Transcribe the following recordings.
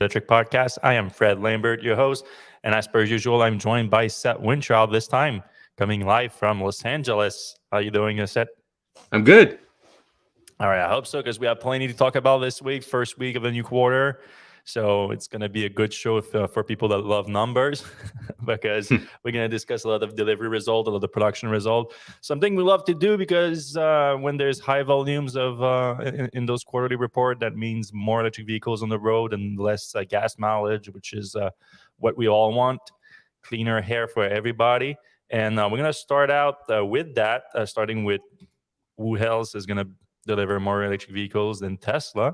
Electrek Podcast. I am Fred Lambert, your host, and as per usual, I'm joined by Seth Wintraub this time, coming live from Los Angeles. How you doing, Seth? I'm good. All right, I hope so, because we have plenty to talk about this week, first week of the new quarter. So it's going to be a good show for people that love numbers, because we're going to discuss a lot of delivery result, a lot of production result. Something we love to do because when there's high volumes of in those quarterly report, that means more electric vehicles on the road and less gas mileage, which is what we all want. Cleaner air for everybody. And we're going to start out with that, starting with who else is going to deliver more electric vehicles than Tesla.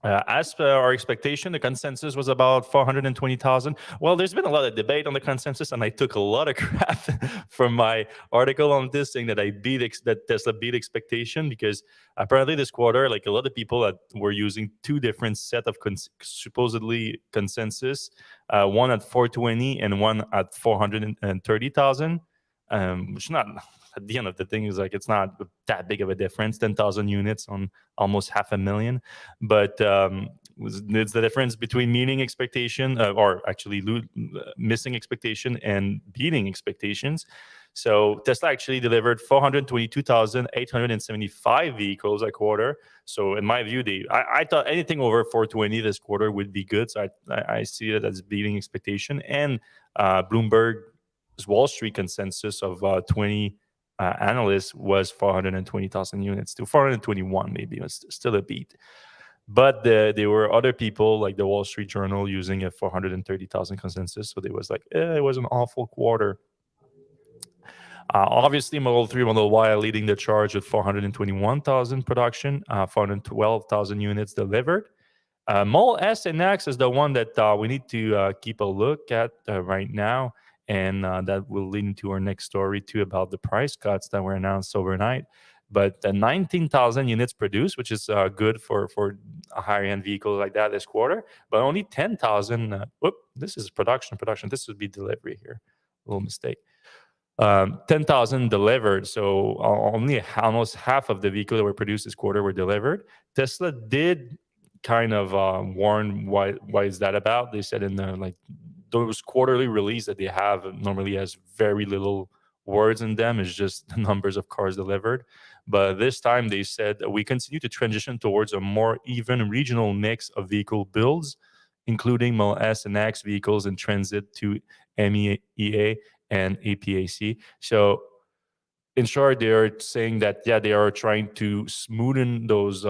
As per our expectation, the consensus was about 420,000. Well, there's been a lot of debate on the consensus, and I took a lot of crap from my article on this, saying that that Tesla beat expectation, because apparently this quarter, like a lot of people that were using two different set of supposedly consensus, one at 420 and one at 430,000, which not. At the end of the thing is like it's not that big of a difference, 10,000 units on almost 500,000. But it's the difference between meeting expectation or actually missing expectation and beating expectations. So Tesla actually delivered 422,875 vehicles a quarter. So in my view, I thought anything over 420 this quarter would be good. So I see it as beating expectation. And Bloomberg's Wall Street consensus of 20 analysts was 420,000 units to 421, maybe. It was still a beat. But there were other people like the Wall Street Journal using a 430,000 consensus. So there was like, it was an awful quarter. Obviously, Model 3, Model Y are leading the charge with 421,000 production, 412,000 units delivered. Model S and X is the one that we need to keep a look at right now. And that will lead into our next story, too, about the price cuts that were announced overnight. But 19,000 units produced, which is good for a higher-end vehicle like that this quarter. But only 10,000. This is production. This would be delivery here. A little mistake. 10,000 delivered. So only almost half of the vehicles that were produced this quarter were delivered. Tesla did kind of warn why is that about. They said in the those quarterly release that they have normally has very little words in them. It's just the numbers of cars delivered. But this time they said we continue to transition towards a more even regional mix of vehicle builds, including Model S and X vehicles in transit to MEA and APAC. So in short, they are saying that, they are trying to smoothen those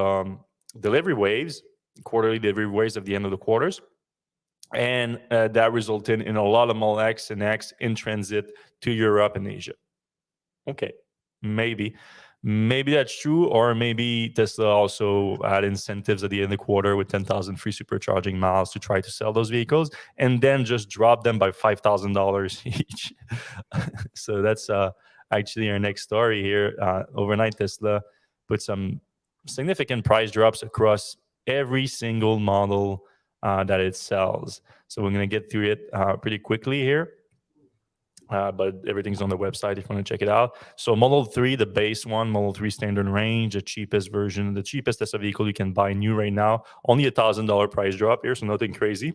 delivery waves, quarterly delivery waves at the end of the quarters. And that resulted in a lot of Model X and X in transit to Europe and Asia. Okay, maybe that's true, or maybe Tesla also had incentives at the end of the quarter with 10,000 free supercharging miles to try to sell those vehicles, and then just drop them by $5,000 each. So that's actually our next story here. Overnight, Tesla put some significant price drops across every single model that it sells. So we're going to get through it pretty quickly here. But everything's on the website if you want to check it out. So Model 3, the base one, Model 3 standard range, the cheapest version, the cheapest Tesla vehicle you can buy new right now, only $1,000 price drop here, so nothing crazy.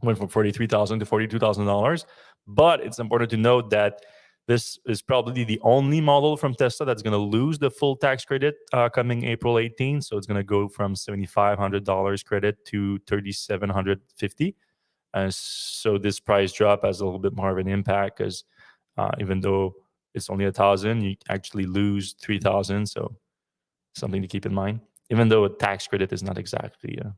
Went from $43,000 to $42,000. But it's important to note that this is probably the only model from Tesla that's going to lose the full tax credit coming April 18. So it's going to go from $7,500 credit to $3,750. So this price drop has a little bit more of an impact, because even though it's only $1,000, you actually lose $3,000. So something to keep in mind. Even though a tax credit is not exactly a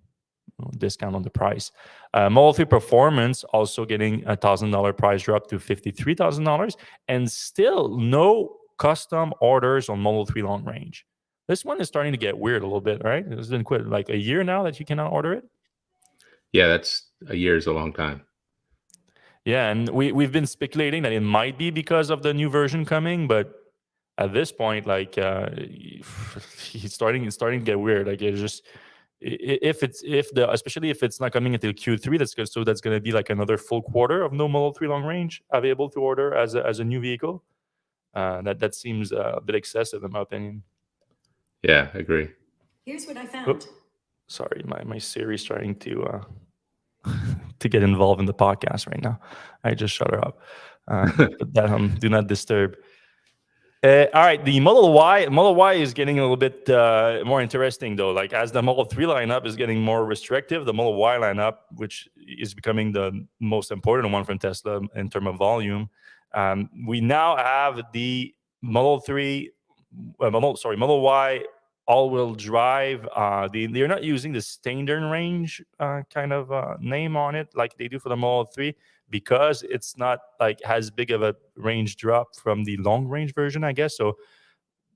discount on the price. Model 3 Performance also getting $1,000 price drop to $53,000, and still no custom orders on Model 3 long range. This one is starting to get weird a little bit, right? It's been quite like a year now that you cannot order it. Yeah, that's a year is a long time. Yeah, and we've been speculating that it might be because of the new version coming, but at this point, like it's starting to get weird. Like it's just especially if it's not coming until Q3, that's going to be like another full quarter of no Model 3 long range available to order as a new vehicle. That seems a bit excessive in my opinion. Yeah, I agree. Here's what I found. Sorry, my Siri's trying to get involved in the podcast right now. I just shut her up. Put that on do not disturb. All right, the Model Y is getting a little bit more interesting though. Like as the Model 3 lineup is getting more restrictive, the Model Y lineup, which is becoming the most important one from Tesla in terms of volume, we now have the Model 3, Model Y all-wheel drive. They're not using the standard range kind of name on it like they do for the Model 3 because it's not like as big of a range drop from the long range version, I guess. So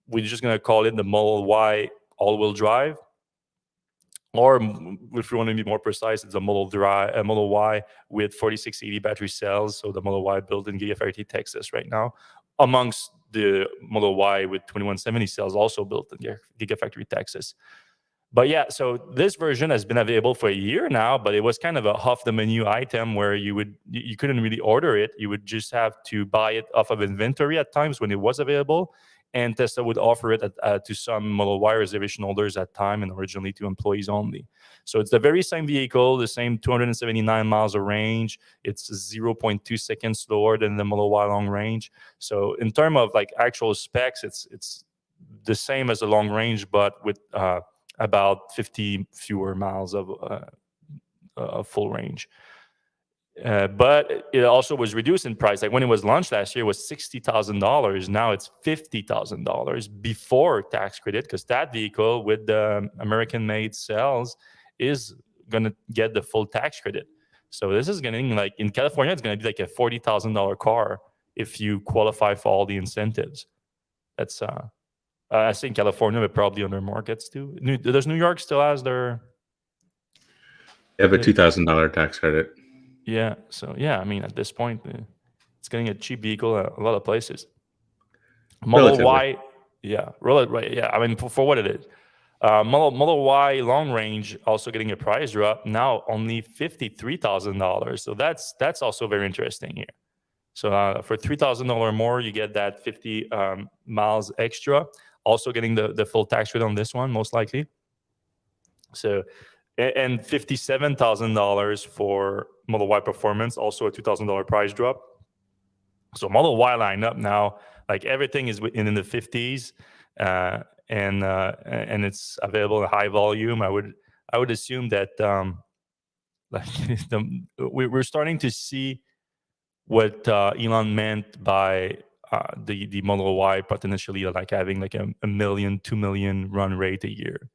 we're just gonna call it the Model Y all-wheel drive. Or if you want to be more precise, it's a Model Y with 4680 battery cells. So the Model Y built in Gigafactory Texas right now, amongst the Model Y with 2170 cells also built in Gigafactory Texas. But yeah, so this version has been available for a year now, but it was kind of a off the menu item where you couldn't really order it. You would just have to buy it off of inventory at times when it was available. And Tesla would offer it to some Model Y reservation holders at time and originally to employees only. So it's the very same vehicle, the same 279 miles of range. It's 0.2 seconds slower than the Model Y long range. So in terms of like actual specs, it's the same as the long range, but with about 50 fewer miles of full range. But it also was reduced in price. Like when it was launched last year, it was $60,000. Now it's $50,000 before tax credit, because that vehicle with the American-made cells is going to get the full tax credit. So this is going to, like in California, it's going to be like a $40,000 car if you qualify for all the incentives. That's I think California, but probably other markets too. Does New York still has their? They have a $2,000 tax credit. Yeah. So yeah, I mean, at this point, it's getting a cheap vehicle at a lot of places. Model Y, yeah, right. Yeah, I mean, for what it is. Model Y long range also getting a price drop now, only $53,000. So that's also very interesting here. So for $3,000 more, you get that 50 miles extra. Also getting the full tax rate on this one, most likely. So, and $57,000 for Model Y Performance, also a $2,000 price drop. So Model Y lineup now, like everything is in the 50s, and it's available in high volume. I would assume that like we're starting to see what Elon meant by the Model Y potentially like having like a million, 2 million run rate a year.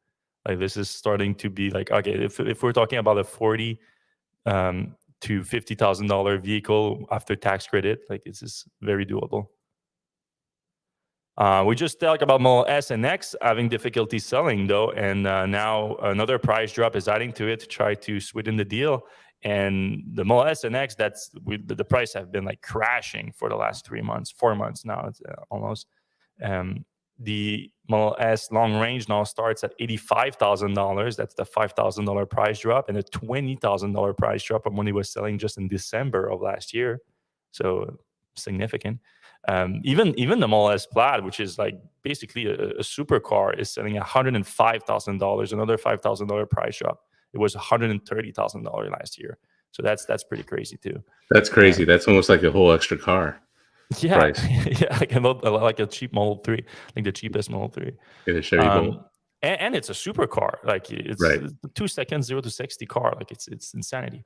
Like this is starting to be like, okay, if we're talking about a $40,000 to $50,000 vehicle after tax credit, like this is very doable. We just talked about Model S and X having difficulty selling though, and now another price drop is adding to it to try to sweeten the deal. And the Model S and X, the price have been like crashing for the last 4 months now. It's almost. The Model S long range now starts at $85,000. That's the $5,000 price drop, and a $20,000 price drop from when it was selling just in December of last year. So significant. Even the Model S Plaid, which is like basically a supercar, is selling $105,000. Another $5,000 price drop. It was $130,000 last year. So that's pretty crazy too. That's crazy. That's almost like a whole extra car. Yeah, price. Yeah, like a cheap Model 3, like the cheapest Model 3. Get a Chevy Bolt. And it's a supercar. Like it's right. 2 seconds 0 to 60 car. Like it's insanity.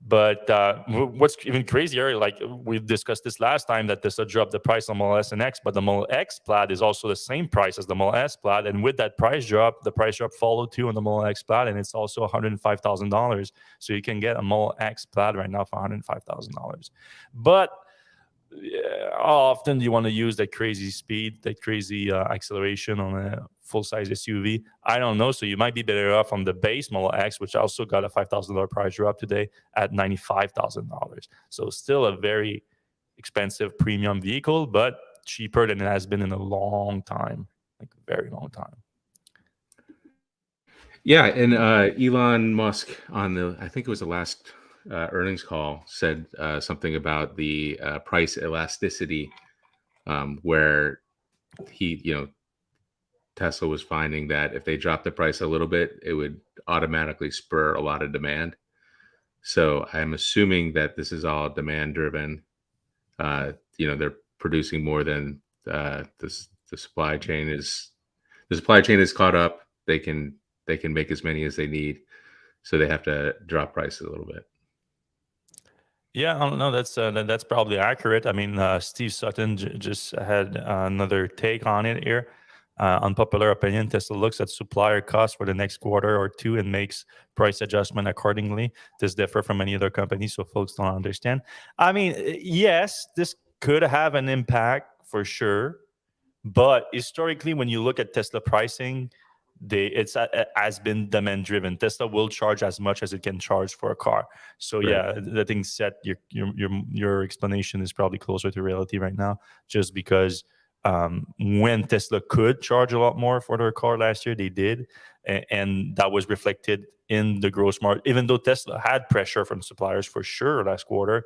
But what's even crazier, like we discussed this last time, that Tesla dropped the price on Model S and X, but the Model X Plaid is also the same price as the Model S Plaid. And with that price drop, the price drop followed too on the Model X Plaid, and it's also $105,000. So you can get a Model X Plaid right now for $105,000. But how often do you want to use that crazy speed, that crazy acceleration on a full-size SUV? I don't know. So you might be better off on the base Model X, which also got a $5,000 price drop today at $95,000. So still a very expensive premium vehicle, but cheaper than it has been in a long time, like a very long time. Yeah, and Elon Musk on I think it was the last earnings call said something about the price elasticity, where Tesla was finding that if they dropped the price a little bit, it would automatically spur a lot of demand. So I'm assuming that this is all demand driven. They're producing more than the supply chain is caught up. They can make as many as they need, so they have to drop prices a little bit. Yeah, I don't know. That's probably accurate. I mean, Steve Sutton just had another take on it here. Unpopular opinion: Tesla looks at supplier costs for the next quarter or two and makes price adjustment accordingly. This differ from many other companies, so folks don't understand. I mean, yes, this could have an impact for sure, but historically, when you look at Tesla pricing, it's has been demand driven. Tesla will charge as much as it can charge for a car. So Right. yeah, the thing set your explanation is probably closer to reality right now, just because when Tesla could charge a lot more for their car last year, they did, and that was reflected in the gross margin. Even though Tesla had pressure from suppliers for sure last quarter,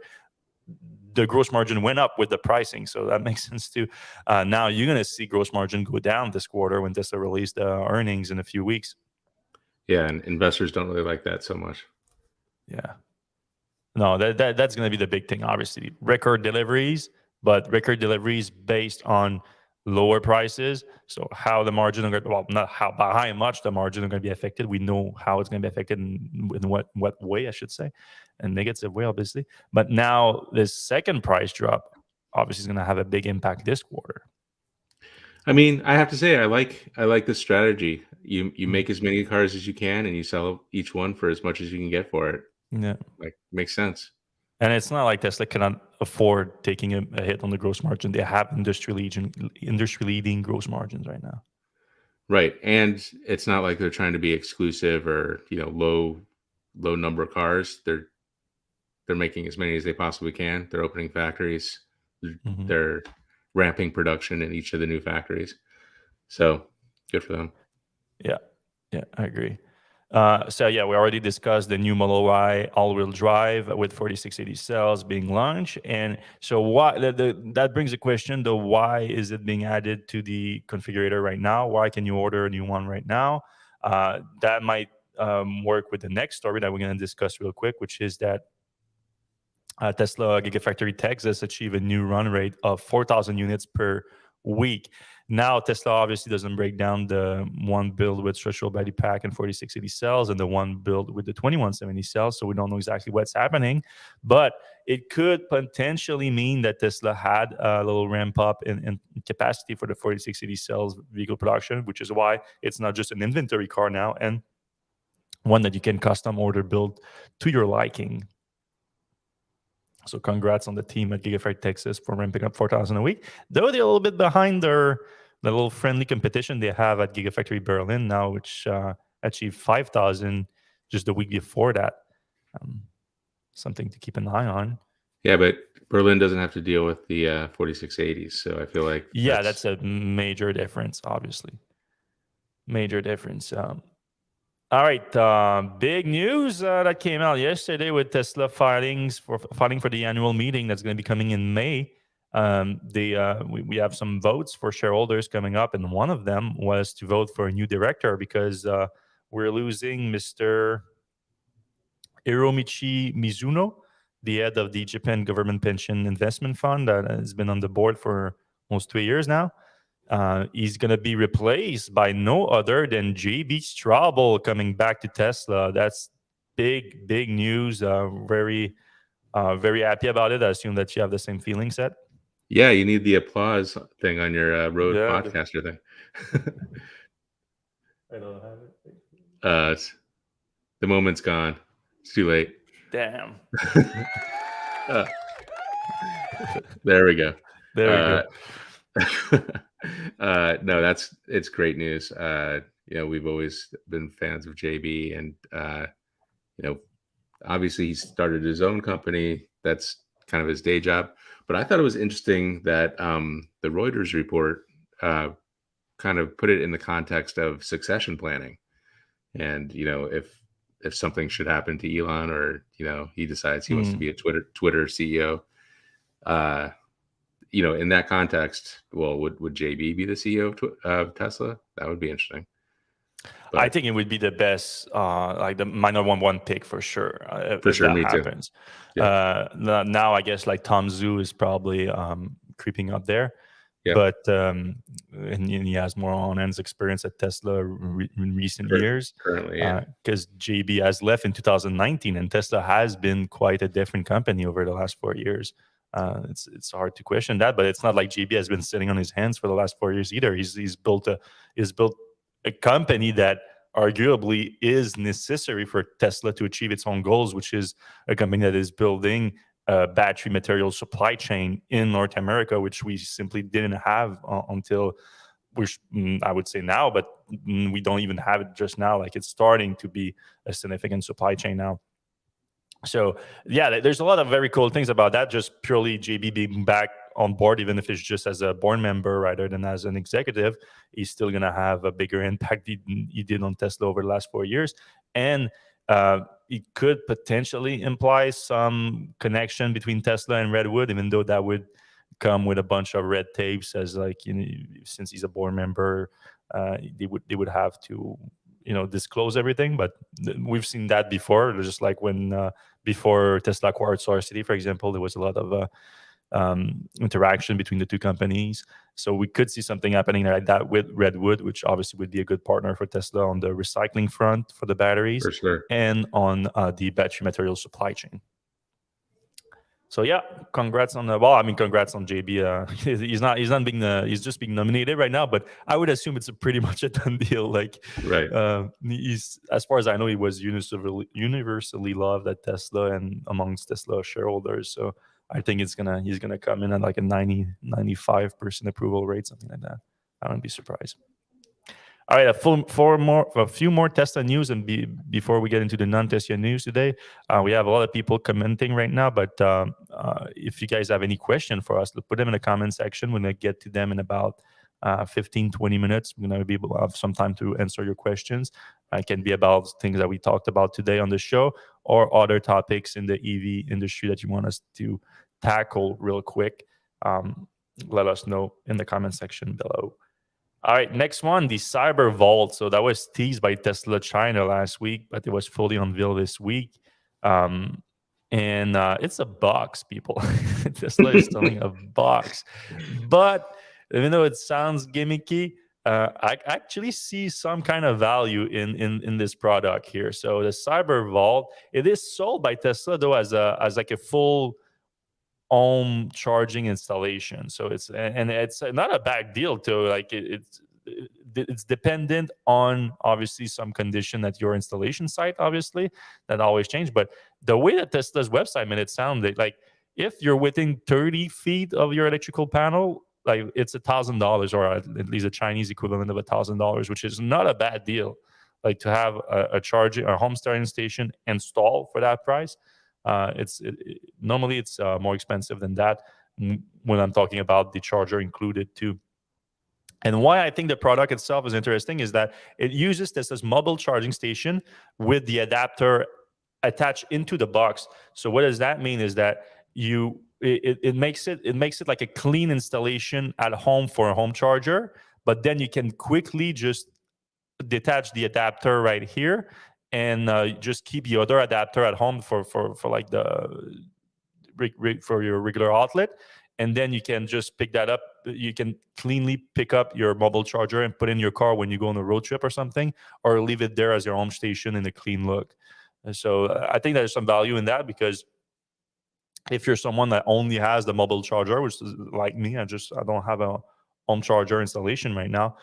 the gross margin went up with the pricing, so that makes sense too. Now you're going to see gross margin go down this quarter when Tesla released earnings in a few weeks. Yeah, and investors don't really like that so much. Yeah, no, that's going to be the big thing. Obviously, record deliveries, but record deliveries based on lower prices. So how the margin are going, well, not how, by how much the margin are going to be affected. We know how it's going to be affected in what way, I should say, in negative way, obviously. But now this second price drop obviously is going to have a big impact this quarter. I mean, I have to say, I like this strategy. You make as many cars as you can, and you sell each one for as much as you can get for it. Yeah. Like, makes sense. And it's not like Tesla cannot afford taking a hit on the gross margin. They have industry leading gross margins right now. Right, and it's not like they're trying to be exclusive or low number cars. They're making as many as they possibly can. They're opening factories. Mm-hmm. They're ramping production in each of the new factories. So good for them. Yeah, I agree. So yeah, we already discussed the new Model Y all-wheel drive with 4680 cells being launched, and so why that brings a question: though, why is it being added to the configurator right now? Why can you order a new one right now? That might work with the next story that we're going to discuss real quick, which is that Tesla Gigafactory Texas achieved a new run rate of 4,000 units per week. Now, Tesla obviously doesn't break down the one build with structural battery pack and 4680 cells and the one build with the 2170 cells, so we don't know exactly what's happening. But it could potentially mean that Tesla had a little ramp up in capacity for the 4680 cells vehicle production, which is why it's not just an inventory car now and one that you can custom order build to your liking. So congrats on the team at Gigafactory Texas for ramping up 4,000 a week. Though they're a little bit behind the little friendly competition they have at Gigafactory Berlin now, which achieved 5,000 just the week before that. Something to keep an eye on. Yeah, but Berlin doesn't have to deal with the 4680s, so I feel like that's a major difference, obviously. Major difference. All right, big news that came out yesterday with Tesla filing for the annual meeting that's going to be coming in May. We have some votes for shareholders coming up, and one of them was to vote for a new director because we're losing Mr. Hiromichi Mizuno, the head of the Japan Government Pension Investment Fund that has been on the board for almost 2 years now. He's going to be replaced by no other than JB Straubel coming back to Tesla. That's big news. Very happy about it. I assume that you have the same feeling, Seth. Yeah, you need the applause thing on your Road Podcaster thing. I don't have it. The moment's gone. It's too late. Damn. There we go. There we go. No, it's great news. We've always been fans of JB, and obviously he started his own company. That's kind of his day job. But I thought it was interesting that the Reuters report kind of put it in the context of succession planning, and if something should happen to Elon, or he decides he wants to be a Twitter CEO. In that context, well, would JB be the CEO of Tesla? That would be interesting. I But think it would be the best, like my number one pick for sure, for if sure, that me too. happens. Yeah. Now I guess like Tom Zhu is probably creeping up there, Yeah. but and he has more on-ends experience at Tesla in recent years, Currently, yeah. because JB has left in 2019, and Tesla has been quite a different company over the last 4 years. It's hard to question that, but it's not like JB has been sitting on his hands for the last 4 years either. He's built a company that arguably is necessary for Tesla to achieve its own goals, which is a company that is building a battery material supply chain in North America, which we simply didn't have until I would say now, but we don't even have it just now. Like it's starting to be a significant supply chain now. So yeah, there's a lot of very cool things about that. Just purely JB being back on board, even if it's just as a board member rather than as an executive, he's still going to have a bigger impact he did on Tesla over the last 4 years. And it could potentially imply some connection between Tesla and Redwood, even though that would come with a bunch of red tapes, as like, you know, since he's a board member, they would have to, you know, disclose everything. But we've seen that before, just like when before Tesla acquired SolarCity, for example, there was a lot of interaction between the two companies. So we could see something happening like that with Redwood, which obviously would be a good partner for Tesla on the recycling front for the batteries, For sure. and on the battery material supply chain. So yeah, congrats on congrats on JB. He's just being nominated right now, but I would assume it's pretty much a done deal. Like, Right. He's, as far as I know, he was universally loved at Tesla and amongst Tesla shareholders. So I think he's gonna come in at like a 95% approval rate, something like that. I wouldn't be surprised. All right, a few more Tesla news, and before we get into the non-Tesla news today, we have a lot of people commenting right now. But if you guys have any question for us, put them in the comment section. We're gonna get to them in about 15, 20 minutes. We're gonna be able to have some time to answer your questions. It can be about things that we talked about today on the show, or other topics in the EV industry that you want us to tackle real quick. Let us know in the comment section below. All right, next one, the CyberVault. So that was teased by Tesla China last week, but it was fully unveiled this week. And it's a box, people. Tesla is selling a box. But even though it sounds gimmicky, I actually see some kind of value in this product here. So the CyberVault, it is sold by Tesla, though, as like a full home charging installation. So it's not a bad deal to like it's dependent on obviously some condition at your installation site, obviously that always change. But the way that Tesla's website made it sound, like if you're within 30 feet of your electrical panel, like it's $1,000, or at least a Chinese equivalent of $1,000, which is not a bad deal. Like to have a home charging station installed for that price. Normally it's more expensive than that when I'm talking about the charger included too. And why I think the product itself is interesting is that it uses this mobile charging station with the adapter attached into the box. So what does that mean is that it makes it like a clean installation at home for a home charger, but then you can quickly just detach the adapter right here and just keep the other adapter at home for like the for your regular outlet, and then you can just pick that up. You can cleanly pick up your mobile charger and put in your car when you go on a road trip or something, or leave it there as your home station in a clean look. And so I think there's some value in that, because if you're someone that only has the mobile charger, which is like me, I don't have a home charger installation right now.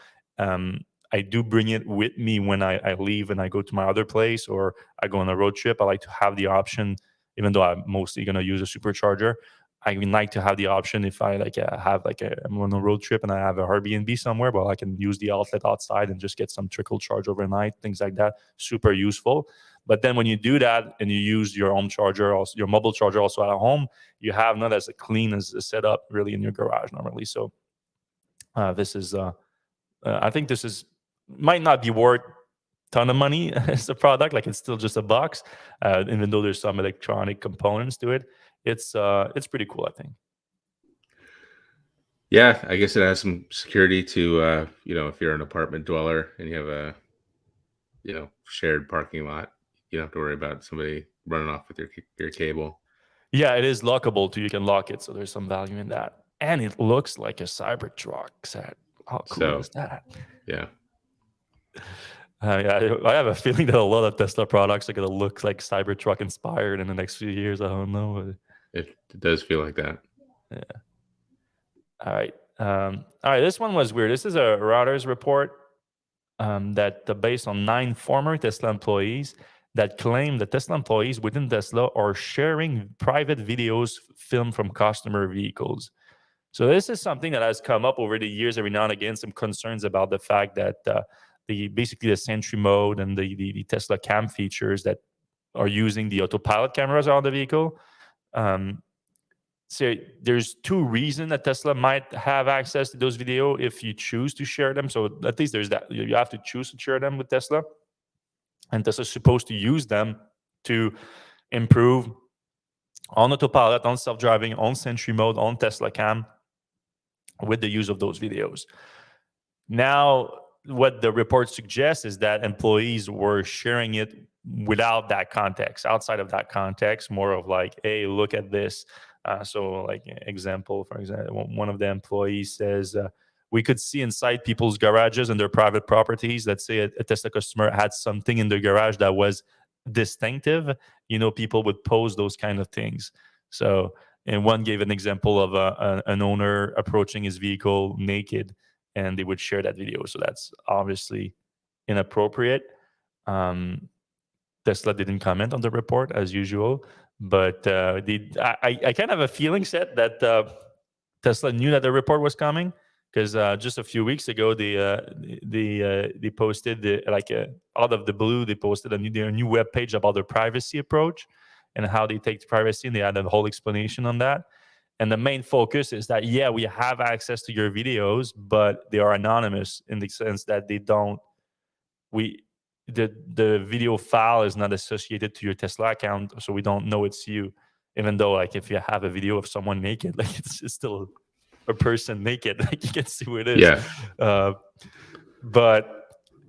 I do bring it with me when I leave and I go to my other place, or I go on a road trip. I like to have the option, even though I'm mostly going to use a supercharger. I would like to have the option, if I I'm on a road trip and I have a Airbnb somewhere, but I can use the outlet outside and just get some trickle charge overnight, things like that. Super useful. But then when you do that and you use your home charger, also your mobile charger also at home, you have not as clean as a setup really in your garage normally. So this is I think this is might not be worth a ton of money as a product. Like it's still just a box, even though there's some electronic components to it. It's pretty cool, I think. Yeah, I guess it has some security to if you're an apartment dweller and you have shared parking lot. You don't have to worry about somebody running off with your cable. Yeah, it is lockable too. You can lock it, so there's some value in that. And it looks like a Cybertruck set. How cool is that? Yeah. Yeah, I have a feeling that a lot of Tesla products are going to look like Cybertruck-inspired in the next few years. I don't know. It does feel like that. Yeah. All right. This one was weird. This is a Reuters report that based on 9 former Tesla employees that claim that Tesla employees within Tesla are sharing private videos filmed from customer vehicles. So this is something that has come up over the years every now and again, some concerns about the fact that basically the Sentry mode and the Tesla cam features that are using the autopilot cameras on the vehicle. So there's 2 reasons that Tesla might have access to those video if you choose to share them. So at least there's that. You have to choose to share them with Tesla. And Tesla's supposed to use them to improve on autopilot, on self-driving, on Sentry mode, on Tesla cam with the use of those videos. Now, what the report suggests is that employees were sharing it without that context, outside of that context, more of like, hey, look at this. So like example, for example, one of the employees says, we could see inside people's garages and their private properties. Let's say a Tesla customer had something in their garage that was distinctive. People would post those kind of things. So, and one gave an example of an owner approaching his vehicle naked, and they would share that video. So that's obviously inappropriate. Tesla didn't comment on the report as usual, but I kind of have a feeling set that Tesla knew that the report was coming, because just a few weeks ago they posted out of the blue, they posted their new webpage about their privacy approach and how they take privacy, and they had a whole explanation on that. And the main focus is that, yeah, we have access to your videos, but they are anonymous in the sense that the video file is not associated to your Tesla account, so we don't know it's you. Even though, like, if you have a video of someone naked, like it's still a person naked, like you can see who it is. Yeah. But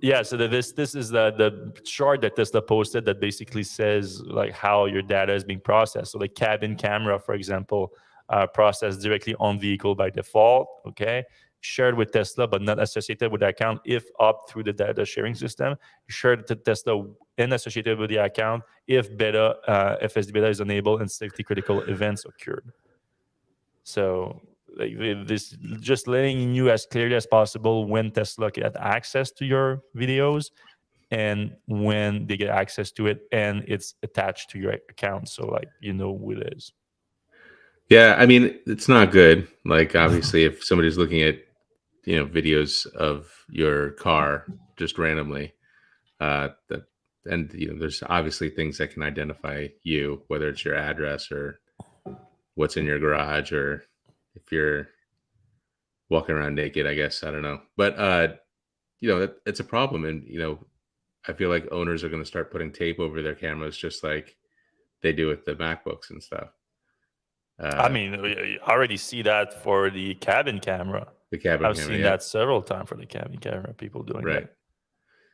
yeah, so this is the chart that Tesla posted that basically says like how your data is being processed. So the cabin camera, for example, processed directly on vehicle by default, okay? Shared with Tesla, but not associated with the account if up through the data sharing system. Shared to Tesla and associated with the account if FSD beta is enabled and safety critical events occurred. So like this, just letting you as clearly as possible when Tesla get access to your videos and when they get access to it and it's attached to your account. So like, who it is. Yeah, I mean, it's not good. Like, obviously, if somebody's looking at, videos of your car just randomly, there's obviously things that can identify you, whether it's your address or what's in your garage, or if you're walking around naked, I guess. I don't know. But, it's a problem. And, I feel like owners are going to start putting tape over their cameras just like they do with the MacBooks and stuff. I mean, I already see that for the cabin camera. I've seen that several times for the cabin camera, people doing that.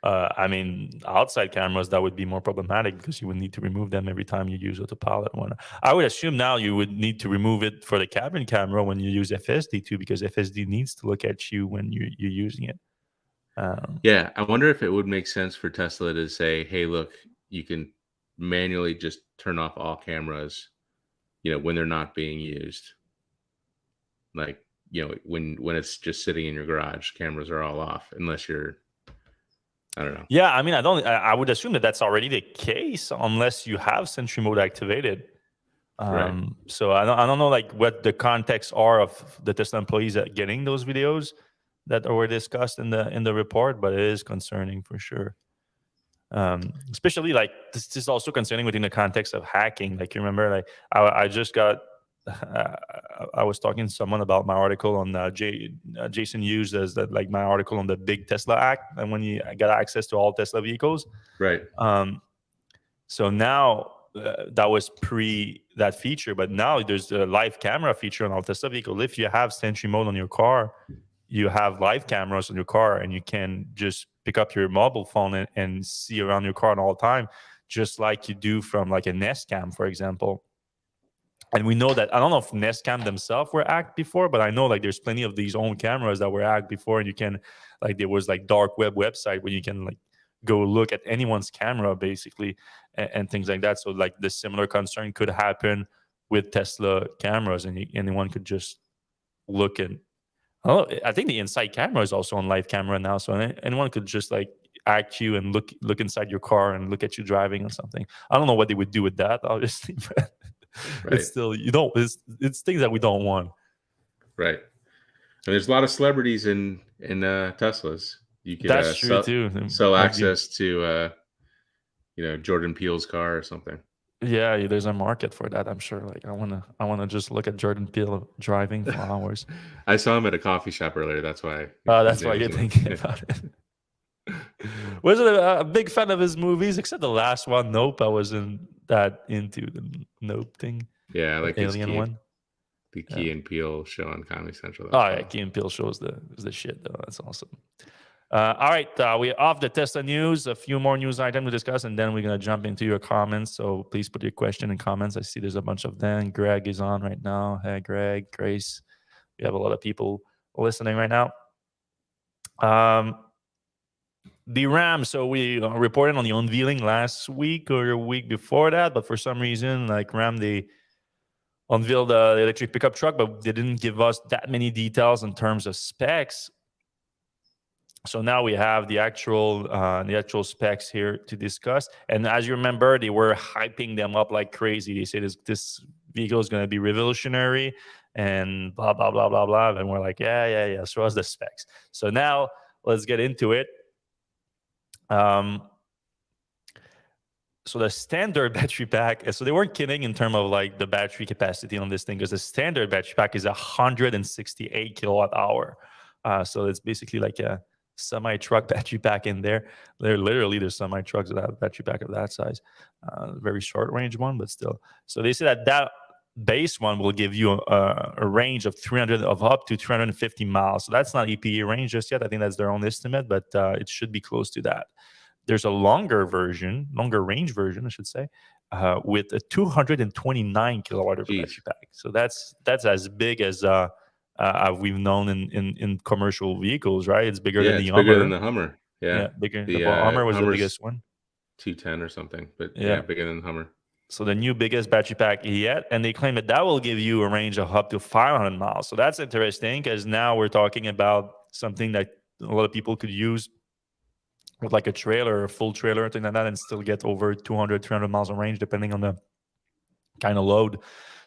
I mean, outside cameras, that would be more problematic because you would need to remove them every time you use autopilot one. I would assume now you would need to remove it for the cabin camera when you use FSD too, because FSD needs to look at you when you're using it. Yeah, I wonder if it would make sense for Tesla to say, hey, look, you can manually just turn off all cameras, when they're not being used. Like, when it's just sitting in your garage, cameras are all off unless you're, I don't know. Yeah, I mean, I would assume that that's already the case unless you have Sentry mode activated. Right. So I don't know like what the context are of the Tesla employees getting those videos that were discussed in the report, but it is concerning for sure. Especially like this is also concerning within the context of hacking. Like, you remember, like I just got I was talking to someone about my article on Jason Hughes as that, like my article on the big Tesla Act, and when you got access to all Tesla vehicles. Right. So now that was pre that feature, but now there's a live camera feature on all Tesla vehicles. If you have Sentry mode on your car, you have live cameras on your car, and you can just pick up your mobile phone and see around your car all the time, just like you do from like a Nest Cam, for example. And we know that, I don't know if Nest Cam themselves were hacked before, but I know like there's plenty of these own cameras that were hacked before, and you can, like, there was like dark web website where you can like go look at anyone's camera basically, and things like that. So like the similar concern could happen with Tesla cameras, and anyone could just look and, oh, I think the inside camera is also on live camera now, so anyone could just like act you and look inside your car and look at you driving or something. I don't know what they would do with that, obviously, but Right. it's still, it's things that we don't want. Right. And there's a lot of celebrities in Teslas. You could That's true too. sell Like access to Jordan Peele's car or something. yeah, there's a market for that, I'm sure. Like I wanna just look at Jordan Peele driving for hours. I saw him at a coffee shop earlier. That's why. That's why you're thinking about it. Wasn't a big fan of his movies, except the last one, Nope. I wasn't that into the Nope thing. Yeah, I like the his alien one. The Key and Peele show on Comedy Central. Oh yeah, Key and Peele show is the shit though. That's awesome. All right, we're off the Tesla news. A few more news items to discuss, and then we're gonna jump into your comments. So please put your question in comments. I see there's a bunch of them. Greg is on right now. Hey, Greg, Grace. We have a lot of people listening right now. The RAM. So we reported on the unveiling last week or a week before that, but for some reason, like RAM, they unveiled the electric pickup truck, but they didn't give us that many details in terms of specs. So now we have the actual specs here to discuss. And as you remember, they were hyping them up like crazy. They said this vehicle is going to be revolutionary and blah, blah, blah, blah, blah. And we're like, yeah. Show us the specs. So now let's get into it. So the standard battery pack, so they weren't kidding in terms of like the battery capacity on this thing, because the standard battery pack is 168 kilowatt hour. So it's basically like a semi-truck battery pack in there. There's semi-trucks that have a battery pack of that size. Very short range one, but still. So they say that base one will give you a range of up to 350 miles. So that's not EPA range just yet. I think that's their own estimate, but it should be close to that. There's a longer range version, I should say, with a 229 kilowatt battery pack. So that's as big as we've known in commercial vehicles, right? It's bigger than the Hummer. Bigger than the Hummer. Yeah, bigger. The Hummer was Hummer's the biggest one. 210 or something, but yeah, bigger than the Hummer. So the new biggest battery pack yet, and they claim that will give you a range of up to 500 miles. So that's interesting, because now we're talking about something that a lot of people could use with like a trailer, a full trailer, something like that, and still get over 200, 300 miles of range, depending on the kind of load.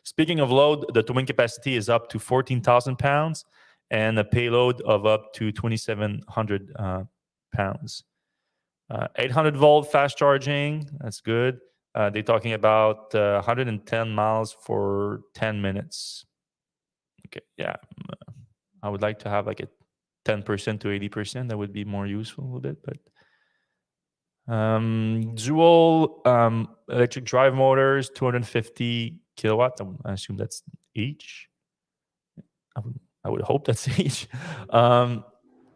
Speaking of load, the towing capacity is up to 14,000 pounds and a payload of up to 2,700 pounds. 800 volt fast charging, that's good. They're talking about 110 miles for 10 minutes. Okay, yeah. I would like to have like a 10% to 80%. That would be more useful a little bit, but dual electric drive motors, 250 kilowatt. I assume that's each. I would hope that's each.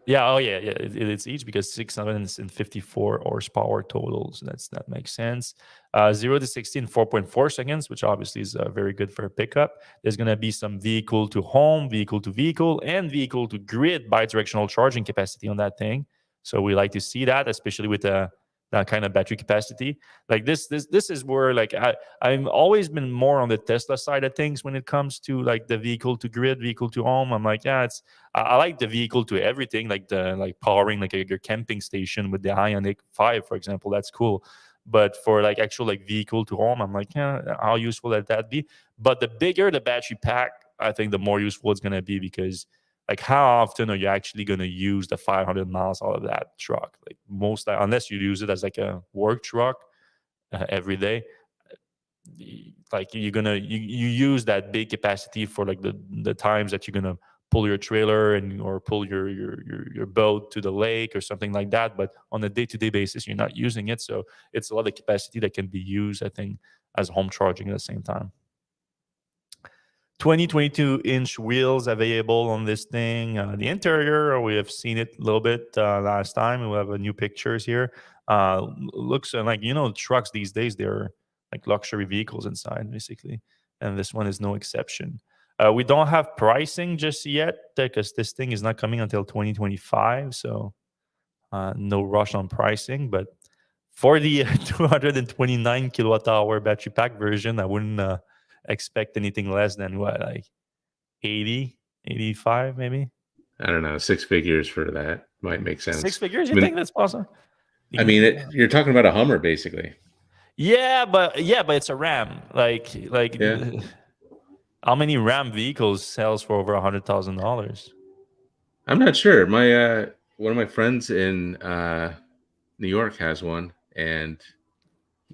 It's each, because 654 horsepower total. So that makes sense. 0 to 60 in 4.4 seconds, which obviously is very good for a pickup. There's going to be some vehicle to home, vehicle to vehicle, and vehicle to grid bidirectional charging capacity on that thing. So we like to see that, especially with that kind of battery capacity. Like this is where like I've always been more on the Tesla side of things when it comes to like the vehicle to grid, vehicle to home. I'm like, I like the vehicle to everything, like powering like your camping station with the Ioniq 5, for example. That's cool. But for like actual like vehicle to home, I'm like, how useful would that be? But the bigger the battery pack, I think the more useful it's gonna be, because like how often are you actually going to use the 500 miles out of that truck? Like unless you use it as like a work truck every day, like you use that big capacity for like the times that you're going to pull your trailer or pull your boat to the lake or something like that. But on a day-to-day basis, you're not using it. So it's a lot of capacity that can be used, I think, as home charging at the same time. 22-inch wheels available on this thing. The interior, we have seen it a little bit last time. We have new pictures here. Looks like, trucks these days, they're like luxury vehicles inside, basically. And this one is no exception. We don't have pricing just yet because this thing is not coming until 2025. So no rush on pricing. But for the 229 kilowatt hour battery pack version, I wouldn't expect anything less than what, like 80, 85 maybe? I don't know. 6 figures for that might make sense. 6 figures? I You mean, think that's possible? you're talking about a Hummer, basically. Yeah, but it's a Ram. Like Yeah. how many Ram vehicles sells for over $100,000? I'm not sure. My one of my friends in New York has one, and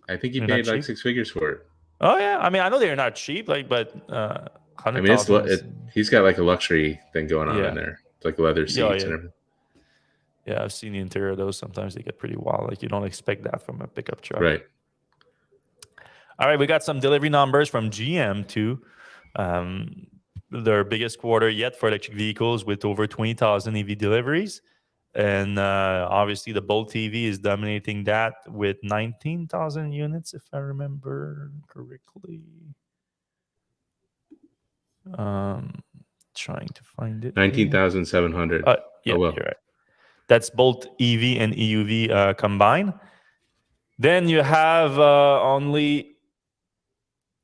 I think he They're not paid like cheap. 6 figures for it. Oh yeah, I mean I know they're not cheap, like, but I mean, 100,000. he's got like a luxury thing going on in Yeah, there. It's like leather yeah, seats yeah. and everything. Yeah, I've seen the interior of those. Sometimes they get pretty wild. Like you don't expect that from a pickup truck. Right. All right, we got some delivery numbers from GM too. Their biggest quarter yet for electric vehicles with over 20,000 EV deliveries. And obviously the Bolt EV is dominating that with 19,000 units, if I remember correctly. Trying to find it. 19,700. Yeah, Oh, well. you're right. That's Bolt EV and EUV combined. Then you have only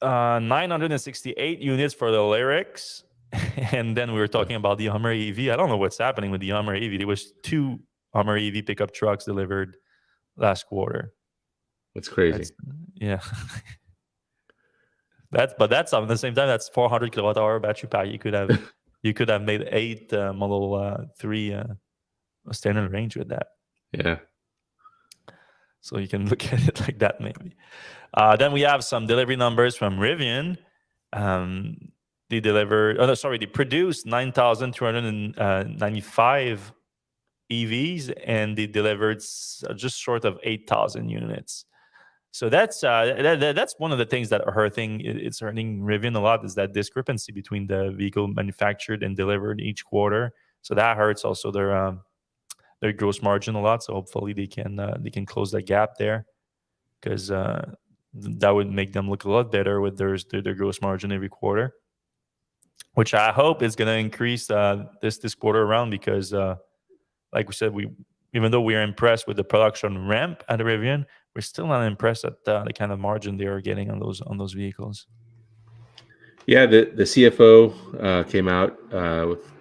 968 units for the Lyriqs. And then we were talking about the Hummer EV. I don't know what's happening with the Hummer EV. There was 2 Hummer EV pickup trucks delivered last quarter. That's crazy. Yeah. That's at the same time, that's 400 kilowatt hour battery pack. You could have made 8 Model 3 standard range with that. Yeah. So you can look at it like that, maybe. Then we have some delivery numbers from Rivian. They produced 9,295 EVs, and they delivered just short of 8,000 units. So that's one of the things that are hurting. It's hurting Rivian a lot, is that discrepancy between the vehicle manufactured and delivered each quarter. So that hurts also their gross margin a lot. So hopefully they can close that gap there, because that would make them look a lot better with their gross margin every quarter, which I hope is going to increase this quarter around, because like we said, even though we are impressed with the production ramp at Rivian, we're still not impressed at the kind of margin they are getting on those vehicles. Yeah, the CFO came out with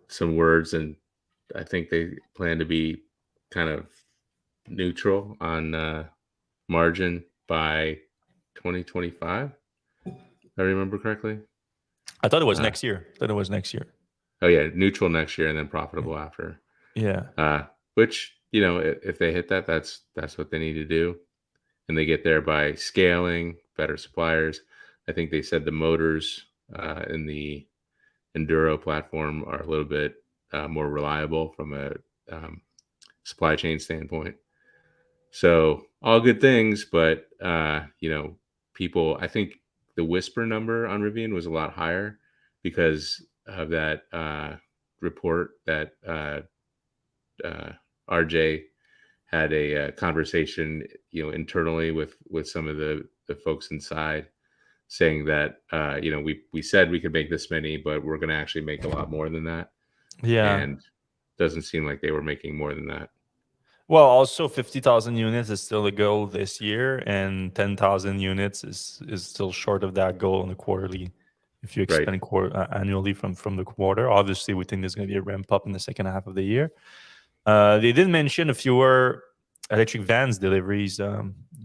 some words, and I think they plan to be kind of neutral on margin by 2025. If I remember correctly. I thought it was next year. Oh yeah, neutral next year and then profitable after. Yeah. Which, if they hit that, that's what they need to do, and they get there by scaling, better suppliers. I think they said the motors in the Enduro platform are a little bit more reliable from a supply chain standpoint. So all good things, but people, I think the whisper number on Rivian was a lot higher because of that report that RJ had a conversation, internally with some of the folks inside, saying that we said we could make this many, but we're going to actually make a lot more than that. Yeah. And doesn't seem like they were making more than that. Well, also 50,000 units is still a goal this year, and 10,000 units is still short of that goal on the quarterly. If you expand annually from the quarter, obviously we think there's going to be a ramp up in the second half of the year. They did mention a fewer electric vans deliveries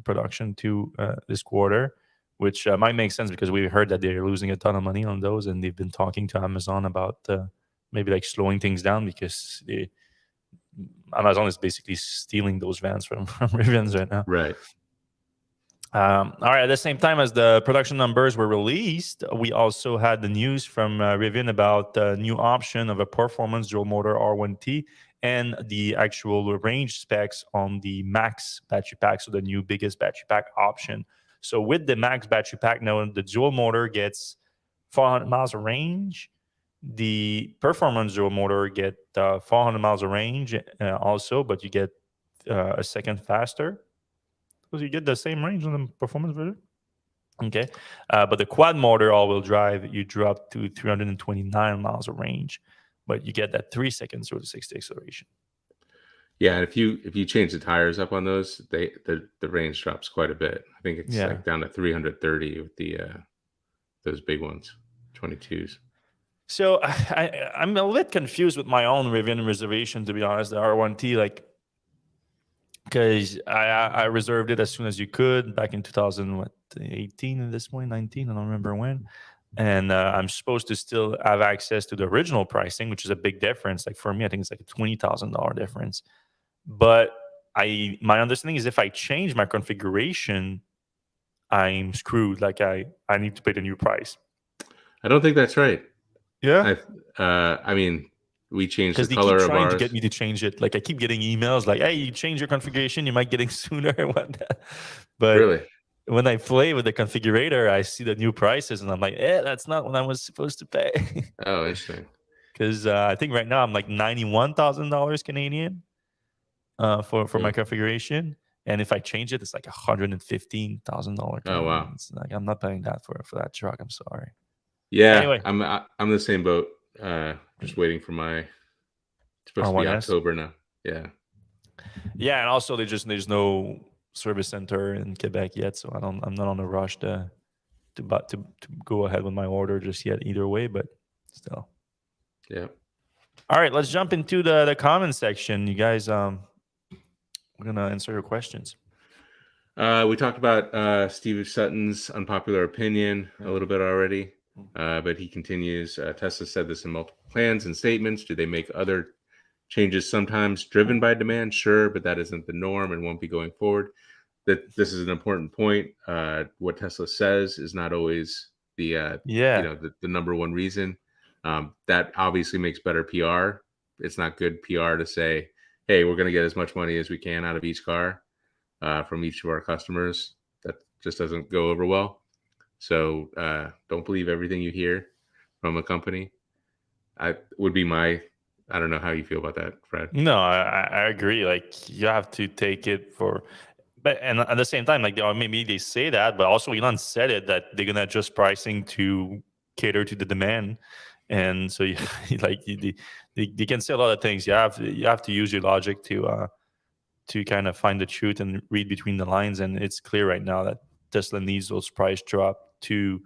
production to this quarter, which might make sense because we heard that they're losing a ton of money on those, and they've been talking to Amazon about maybe like slowing things down, because Amazon is basically stealing those vans from Rivians right now. Right. All right. At the same time as the production numbers were released, we also had the news from Rivian about the new option of a performance dual motor R1T and the actual range specs on the Max battery pack, so the new biggest battery pack option. So with the Max battery pack, now the dual motor gets 400 miles of range. The performance zero motor get 400 miles of range also, but you get a second faster because you get the same range on the performance version. Okay, but the quad motor all-wheel drive, you drop to 329 miles of range, but you get that 3 seconds 0 to 60 acceleration. Yeah, and if you change the tires up on those, the range drops quite a bit. I think it's like down to 330 with the those big ones, 22s. So I'm a little confused with my own Rivian reservation, to be honest. The R1T, like, because I reserved it as soon as you could back in 2018 at this point, 19, I don't remember when. And I'm supposed to still have access to the original pricing, which is a big difference. Like for me, I think it's like a $20,000 difference. But my understanding is if I change my configuration, I'm screwed. Like I need to pay the new price. I don't think that's right. Yeah. I mean, we changed the Because they color keep of trying ours. to get me to change it. Like I keep getting emails like, "Hey, you change your configuration, you might get it sooner." But Really? when I play with the configurator, I see the new prices, and I'm like, that's not what I was supposed to pay." Oh, interesting. Because I think right now I'm like $91,000 Canadian for my configuration, and if I change it, it's like $115,000. Oh, wow. It's like I'm not paying that for that truck. I'm sorry. Yeah, Anyway, I'm the same boat. Just waiting for my. It's supposed to be R1S. October now. Yeah. Yeah, and also there's no service center in Quebec yet, so I'm not on a rush to go ahead with my order just yet either way, but still. Yeah. All right, let's jump into the comment section. You guys, we're gonna answer your questions. We talked about Steve Sutton's unpopular opinion a little bit already, but he continues. Tesla said this in multiple plans and statements. Do they make other changes sometimes driven by demand? Sure, but that isn't the norm and won't be going forward. That this is an important point. What Tesla says is not always the number one reason. That obviously makes better PR. It's not good PR to say, "Hey, we're going to get as much money as we can out of each car from each of our customers." That just doesn't go over well. So don't believe everything you hear from a company. I don't know how you feel about that, Fred. No, I agree. Like you have to take it for, but and at the same time, like maybe they say that, but also Elon said it that they're gonna adjust pricing to cater to the demand, and so they can say a lot of things. You have to use your logic to kind of find the truth and read between the lines. And it's clear right now that Tesla needs those price drop to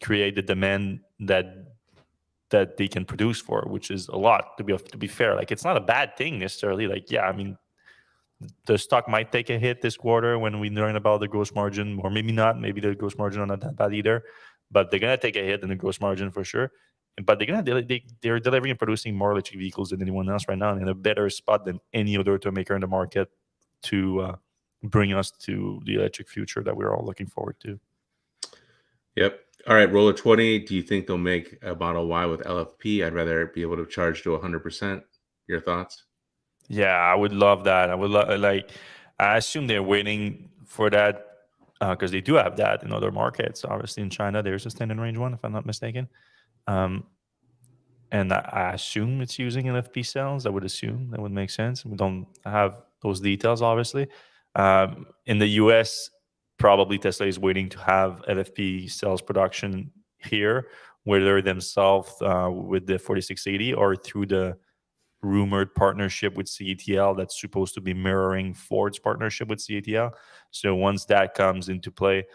create the demand that they can produce for, which is a lot, to be fair. Like it's not a bad thing necessarily. Like, yeah, I mean, the stock might take a hit this quarter when we learn about the gross margin, or maybe not. Maybe the gross margin are not that bad either, but they're gonna take a hit in the gross margin for sure. But they're delivering and producing more electric vehicles than anyone else right now, and in a better spot than any other automaker in the market to bring us to the electric future that we're all looking forward to. Yep. All right, Roller 20. Do you think they'll make a Model Y with LFP? I'd rather be able to charge to 100%. Your thoughts? Yeah, I would love that. I would I assume they're waiting for that because they do have that in other markets. Obviously, in China, there's a standard range one, if I'm not mistaken. And I assume it's using LFP cells. I would assume that would make sense. We don't have those details, obviously. In the US, probably Tesla is waiting to have LFP cells production here, whether themselves with the 4680 or through the rumored partnership with CATL that's supposed to be mirroring Ford's partnership with CATL. So once that comes into play,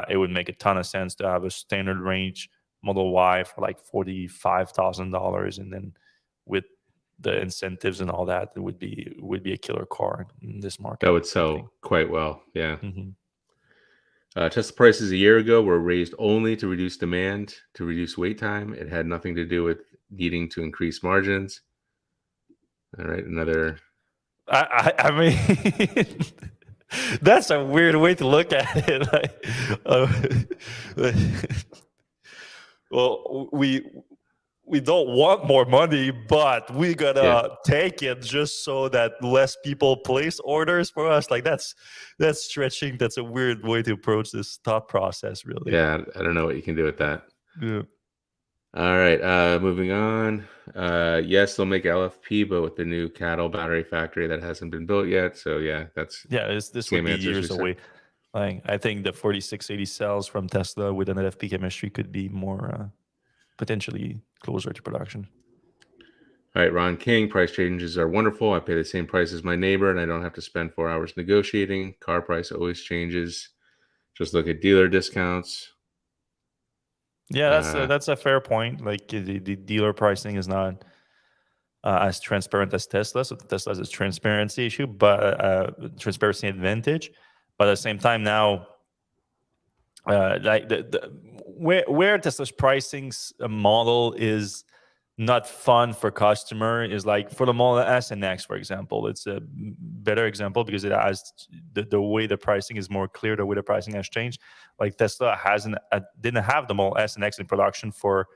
it would make a ton of sense to have a standard range Model Y for like $45,000, and then with the incentives and all that, it would be a killer car in this market. That would sell quite well. Yeah. Mm-hmm. Tesla prices a year ago were raised only to reduce demand, to reduce wait time. It had nothing to do with needing to increase margins. All right, another. I mean, that's a weird way to look at it. Well, we don't want more money, but we gotta take it just so that less people place orders for us. Like that's stretching. That's a weird way to approach this thought process, really. Yeah, I don't know what you can do with that. Yeah. All right, moving on. Yes, they'll make LFP, but with the new cattle battery factory that hasn't been built yet. So yeah, that's This would same be answer as we years said. away. Like I think the 4680 cells from Tesla with an LFP chemistry could be more potentially closer to production. All right, Ron King, price changes are wonderful. I pay the same price as my neighbor and I don't have to spend 4 hours negotiating. Car price always changes. Just look at dealer discounts. Yeah, Uh, that's a fair point. Like the dealer pricing is not as transparent as Tesla. So Tesla has a transparency issue, but transparency advantage. But at the same time, now like where Tesla's pricing model is not fun for customer is like for the Model S and X, for example. It's a better example because it has the way the pricing is more clear, the way the pricing has changed. Like Tesla didn't have the Model S and X in production for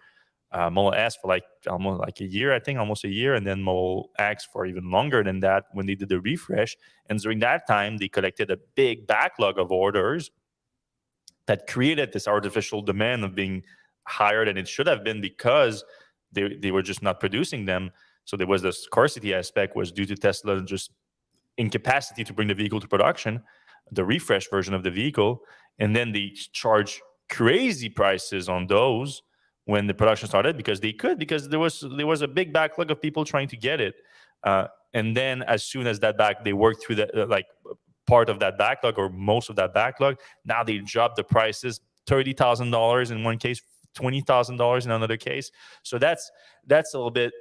Model S for like almost like a year, I think, almost a year, and then Model X for even longer than that when they did the refresh. And during that time, they collected a big backlog of orders that created this artificial demand of being higher than it should have been because they were just not producing them. So there was the scarcity aspect was due to Tesla just incapacity to bring the vehicle to production, the refresh version of the vehicle, and then they charge crazy prices on those when the production started because there was a big backlog of people trying to get it. And then as soon as they worked through the like part of that backlog or most of that backlog, now they drop the prices $30,000 in one case, $20,000 in another case. So that's a little bit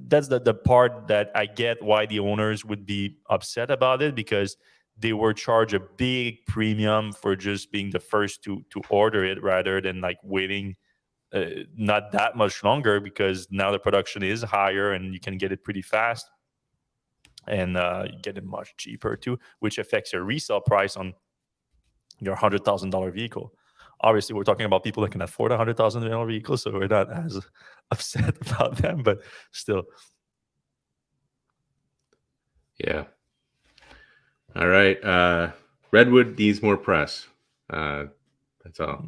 that's the part that I get why the owners would be upset about it because they were charged a big premium for just being the first to order it rather than like waiting not that much longer because now the production is higher and you can get it pretty fast and you get it much cheaper too, which affects your resale price on your $100,000 vehicle. Obviously, we're talking about people that can afford $100,000 vehicle, so we're not as upset about them, but still. yeah. All right. Redwood needs more press. That's all.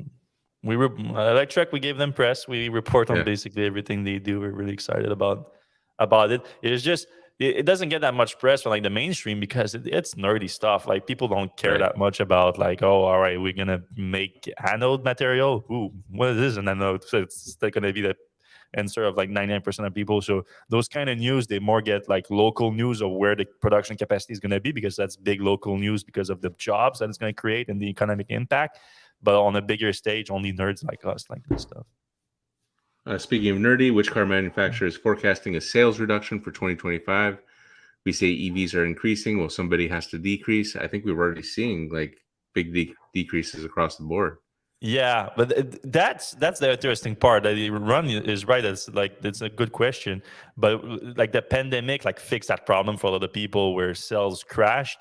We were Electrek. We gave them press. We report on Yeah. basically everything they do. We're really excited about it. It's just it doesn't get that much press from like the mainstream because it's nerdy stuff. Like people don't care Right. that much about like, oh, all right, we're gonna make anode material. Ooh, what is an anode? So it's like gonna be the answer of like 99% of people. So those kind of news, they more get like local news of where the production capacity is gonna be because that's big local news because of the jobs that it's gonna create and the economic impact. But on a bigger stage, only nerds like us like this stuff. Speaking of nerdy, which car manufacturer is forecasting a sales reduction for 2025? We say EVs are increasing. Well, somebody has to decrease. I think we're already seeing like big decreases across the board. Yeah, but that's the interesting part. That Ron is right. It's a good question, but like the pandemic like fixed that problem for a lot of people where sales crashed,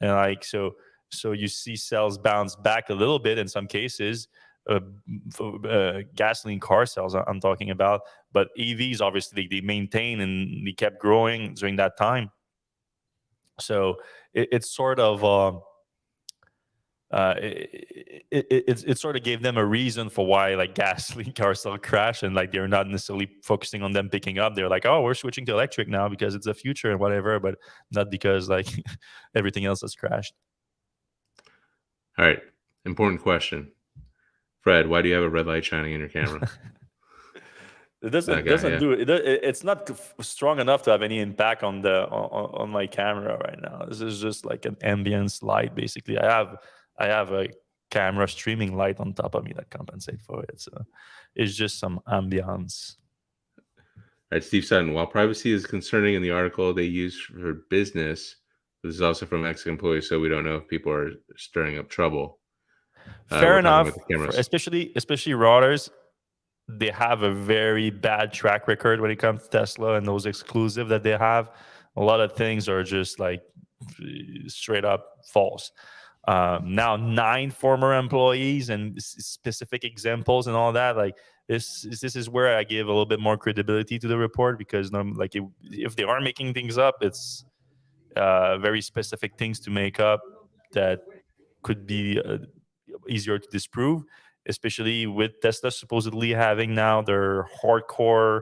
and like so you see sales bounce back a little bit in some cases. Gasoline car sales I'm talking about, but EVs obviously they maintain and they kept growing during that time. So it's sort of. It sort of gave them a reason for why like gasoline cars still crash and like they're not necessarily focusing on them picking up. They're like, oh, we're switching to electric now because it's the future and whatever, but not because like everything else has crashed. All right. Important question. Fred, why do you have a red light shining in your camera? It doesn't do it. It's not strong enough to have any impact on the on my camera right now. This is just like an ambience light. Basically, I have a camera streaming light on top of me that compensate for it. So it's just some ambience. All right, Steve Sutton. While privacy is concerning in the article they use for business, this is also from ex-employees, so we don't know if people are stirring up trouble. Fair We're talking enough. about the cameras. Especially routers, they have a very bad track record when it comes to Tesla and those exclusive that they have. A lot of things are just like straight up false. Now 9 former employees and specific examples and all that, like this is where I give a little bit more credibility to the report because like if they are making things up, it's very specific things to make up that could be easier to disprove. especially with Tesla supposedly having now their hardcore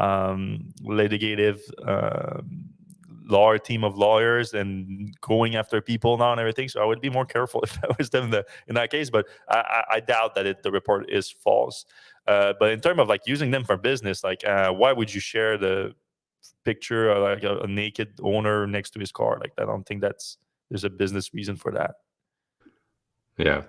litigative lawyer team of lawyers and going after people now and everything. So I would be more careful if I was them in that case. But I doubt that the report is false. But in terms of like using them for business, like why would you share the picture of like a naked owner next to his car? Like I don't think there's a business reason for that. Yeah.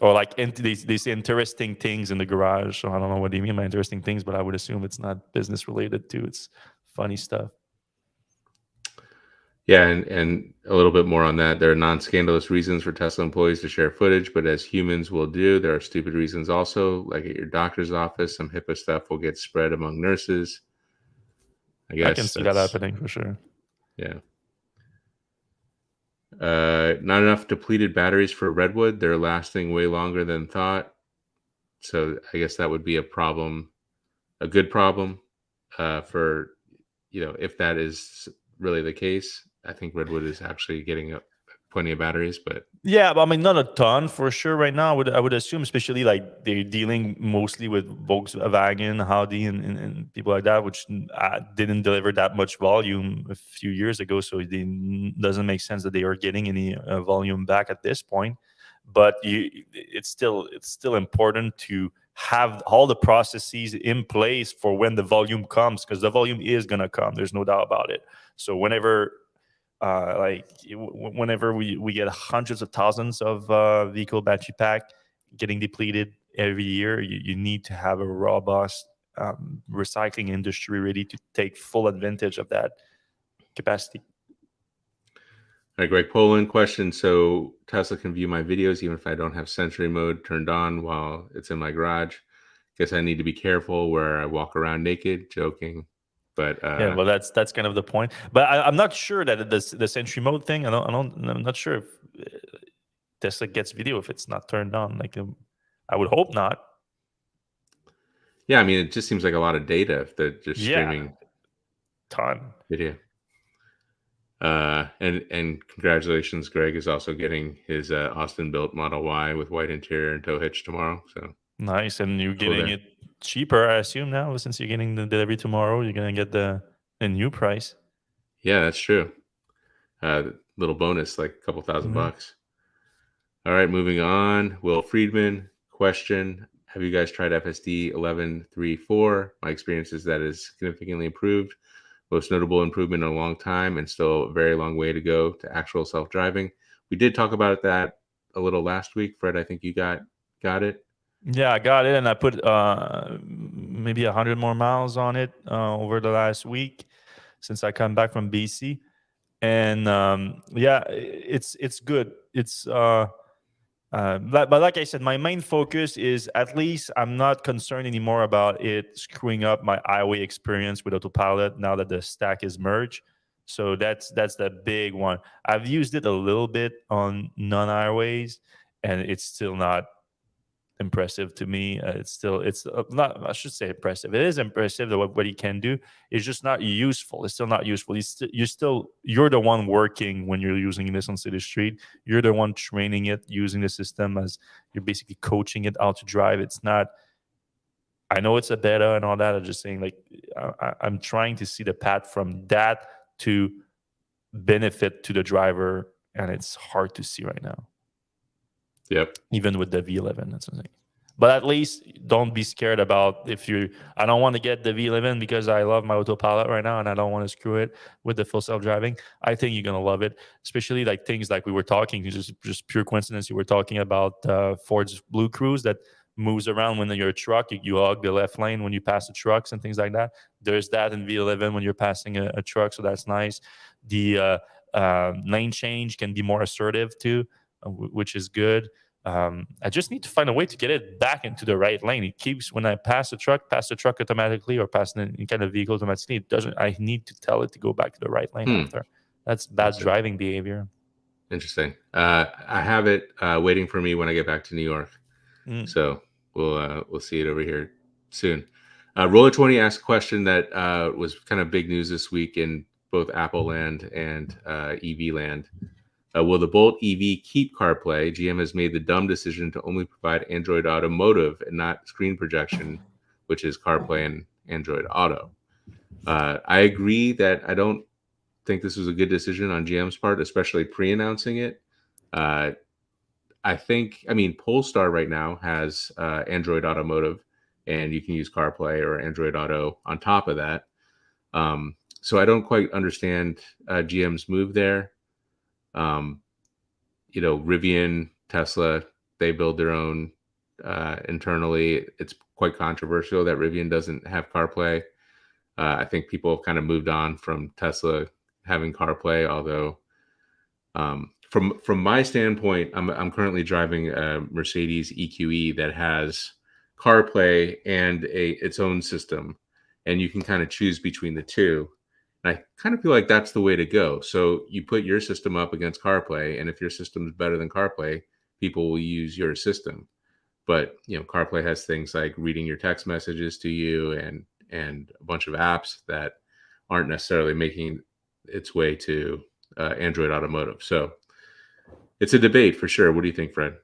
Or like these interesting things in the garage. So I don't know what do you mean by interesting things, but I would assume it's not business related too. It's funny stuff. Yeah, and a little bit more on that. There are non-scandalous reasons for Tesla employees to share footage, but as humans will do, there are stupid reasons also. Like at your doctor's office, some HIPAA stuff will get spread among nurses. I guess I can see that happening for sure. Yeah. Not enough depleted batteries for Redwood. They're lasting way longer than thought. So I guess that would be a problem, a good problem for, if that is really the case. I think Redwood is actually getting plenty of batteries, but yeah, but I mean, not a ton for sure right now. I would assume, especially like they're dealing mostly with Volkswagen, Audi, and people like that, which didn't deliver that much volume a few years ago. So it doesn't make sense that they are getting any volume back at this point. But it's still important to have all the processes in place for when the volume comes, because the volume is gonna come. There's no doubt about it. So whenever we get hundreds of thousands of vehicle battery pack getting depleted every year, you need to have a robust recycling industry ready to take full advantage of that capacity. All right, Greg Poland question. So Tesla can view my videos even if I don't have Sentry mode turned on while it's in my garage. Guess I need to be careful where I walk around naked. Joking. But yeah, well, that's kind of the point. But I'm not sure that the Sentry mode thing. I'm not sure if Tesla gets video if it's not turned on. Like, I would hope not. Yeah, I mean, it just seems like a lot of data if they're just streaming ton video. And congratulations, Greg is also getting his Austin built Model Y with white interior and tow hitch tomorrow. So nice, and you're getting it cheaper, I assume now, since you're getting the delivery tomorrow. You're gonna get the new price. Yeah, that's true. Little bonus, like a couple $1,000 bucks. All right, moving on. Will Friedman question: have you guys tried FSD 11.3.4? My experience is that is significantly improved. Most notable improvement in a long time, and still a very long way to go to actual self-driving. We did talk about that a little last week, Fred. I think you got it. Yeah, I got it, and I put maybe 100 more miles on it over the last week since I come back from BC, and yeah, it's good. It's but like I said, my main focus is, at least I'm not concerned anymore about it screwing up my highway experience with autopilot now that the stack is merged. So that's the big one. I've used it a little bit on non-highways, and it's still not impressive to me. It's not, I should say impressive. It is impressive that what he can do. It's just not useful. It's still not useful. You're the one working when you're using this on city street. You're the one training it, using the system, as you're basically coaching it how to drive. It's not, I know it's a beta and all that. I'm just saying, like, I'm trying to see the path from that to benefit to the driver, and it's hard to see right now. Yep. Even with the V11, that's something. But at least don't be scared about I don't want to get the V11 because I love my autopilot right now and I don't want to screw it with the full self-driving. I think you're going to love it, especially like things like we were talking, just pure coincidence. You were talking about Ford's Blue Cruise that moves around when you're a truck. You hug the left lane when you pass the trucks and things like that. There's that in V11 when you're passing a truck, so that's nice. The lane change can be more assertive too, which is good. I just need to find a way to get it back into the right lane. It keeps, when I pass the truck automatically, or pass any kind of vehicle automatically, it doesn't. I need to tell it to go back to the right lane after. That's bad driving behavior. Interesting. I have it waiting for me when I get back to New York. So we'll see it over here soon. Roller20 asked a question that was kind of big news this week in both Apple land and EV land. Will the Bolt EV keep CarPlay? GM has made the dumb decision to only provide Android Automotive and not screen projection, which is CarPlay and Android Auto. I agree that I don't think this was a good decision on GM's part, especially pre-announcing it. I mean, Polestar right now has Android Automotive, and you can use CarPlay or Android Auto on top of that. So I don't quite understand GM's move there. Rivian, Tesla, they build their own internally. It's quite controversial that Rivian doesn't have CarPlay. I think people have kind of moved on from Tesla having CarPlay, although from my standpoint, I'm currently driving a Mercedes EQE that has CarPlay and its own system, and you can kind of choose between the two. And I kind of feel like that's the way to go. So you put your system up against CarPlay, and if your system is better than CarPlay, people will use your system. But CarPlay has things like reading your text messages to you and a bunch of apps that aren't necessarily making its way to Android Automotive. So it's a debate for sure. What do you think, Fred?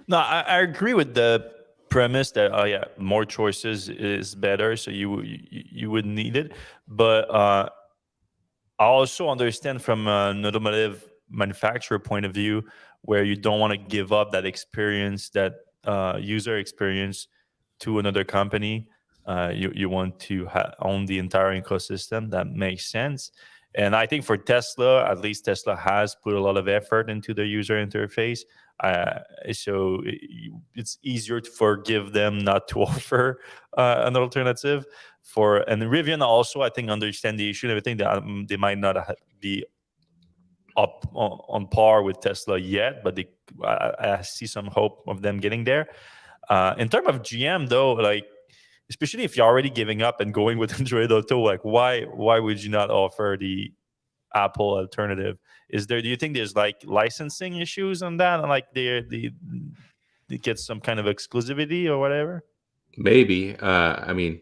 No, I agree with the premise that more choices is better, so you would need it. But I also understand from an automotive manufacturer point of view where you don't want to give up that experience, that user experience, to another company. You want to own the entire ecosystem. That makes sense. And I think for Tesla, at least Tesla has put a lot of effort into the user interface. So it's easier to forgive them not to offer an alternative. And Rivian also, I think, understand the issue and everything, that they might not be up on par with Tesla yet, but I see some hope of them getting there. In terms of GM, though, like, especially if you're already giving up and going with Android Auto, like why would you not offer the Apple alternative? Do you think there's like licensing issues on that, and like they get some kind of exclusivity or whatever? Maybe. I mean,